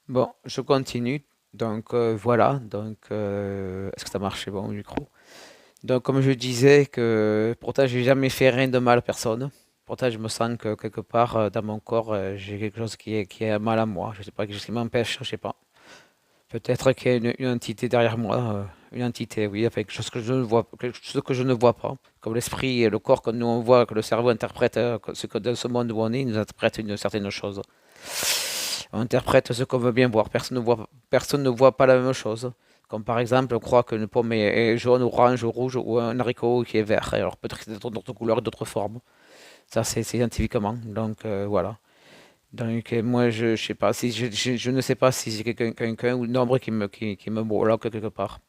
Bon, je continue. Donc voilà. Donc est-ce que ça marche? C'est bon, au micro. Donc comme je disais que pourtant j'ai jamais fait rien de mal à personne. Pourtant je me sens que quelque part dans mon corps j'ai quelque chose qui est mal à moi. Je sais pas, quelque chose qui m'empêche, je sais pas. Peut-être qu'il y a une entité derrière moi, une entité, oui, avec quelque chose que je ne vois, quelque chose que je ne vois pas, comme l'esprit et le corps que nous on voit, que le cerveau interprète ce que dans ce monde où on est, il nous interprète une certaine chose. On interprète ce qu'on veut bien voir. Personne ne voit pas la même chose. Comme par exemple, on croit qu'une pomme est jaune, orange, rouge ou un haricot qui est vert. Alors peut-être que c'est d'autres couleurs et d'autres formes. Ça, c'est scientifiquement. Donc voilà. Donc moi, je sais pas si je ne sais pas si j'ai quelqu'un ou une ombre qui me bloque quelque part.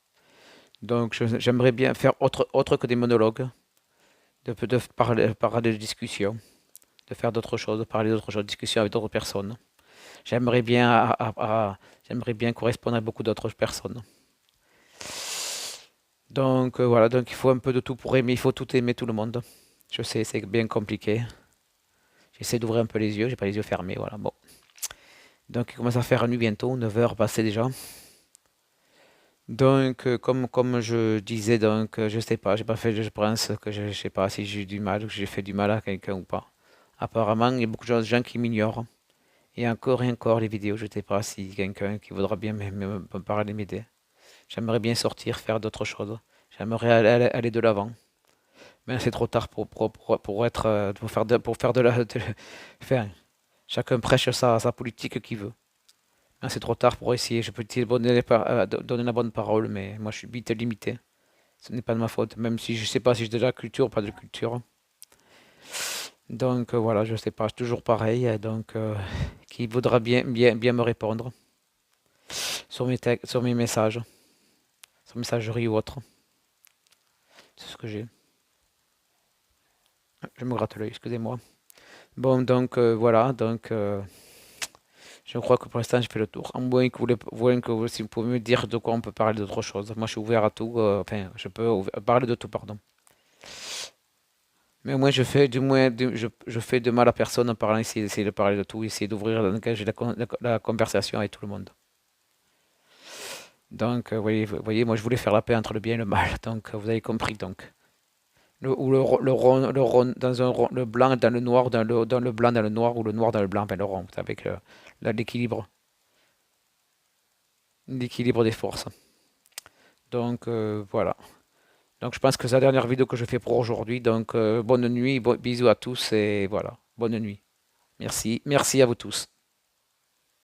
Donc j'aimerais bien faire autre que des monologues, parler de discussions, de faire d'autres choses, de parler d'autres choses, de discussions avec d'autres personnes. J'aimerais bien, j'aimerais bien correspondre à beaucoup d'autres personnes. Donc voilà, donc il faut un peu de tout pour aimer, il faut tout aimer tout le monde. Je sais, c'est bien compliqué. J'essaie d'ouvrir un peu les yeux, j'ai pas les yeux fermés, voilà. Bon. Donc il commence à faire nuit bientôt, 9 heures passées déjà. Donc comme je disais, donc je sais pas, j'ai pas fait, je pense que je sais pas si j'ai du mal, ou que j'ai fait du mal à quelqu'un ou pas. Apparemment, il y a beaucoup de gens qui m'ignorent. Et encore les vidéos, je sais pas si quelqu'un qui voudra bien me parler, m'aider. J'aimerais bien sortir, faire d'autres choses. J'aimerais aller de l'avant. Mais c'est trop tard pour être, pour faire de enfin, chacun prêche sa politique qu'il veut. Mais c'est trop tard pour essayer. Je peux te donner, donner la bonne parole, mais moi je suis vite limité. Ce n'est pas de ma faute, même si je sais pas si j'ai de la culture ou pas de culture. Donc voilà, je sais pas, toujours pareil. Donc qui voudra bien me répondre sur mes messages, sur messagerie ou autre. C'est ce que j'ai. Je me gratte l'œil, excusez-moi. Bon, donc voilà, donc je crois que pour l'instant j'ai fait le tour. En moins que si vous pouvez me dire de quoi on peut parler d'autre chose. Moi je suis ouvert à tout, enfin je peux parler de tout, pardon. Mais au moins je fais du moins je fais de mal à personne en parlant ici, essayer de parler de tout, essayer d'ouvrir la conversation avec tout le monde. Donc voyez, moi je voulais faire la paix entre le bien et le mal, donc vous avez compris donc. Ou le rond dans un rond, le blanc dans le noir, dans le blanc dans le noir, ou le noir dans le blanc, enfin le rond, avec l'équilibre. L'équilibre des forces. Donc voilà. Donc je pense que c'est la dernière vidéo que je fais pour aujourd'hui. Donc bonne nuit, bisous à tous et voilà. Bonne nuit. Merci. Merci à vous tous.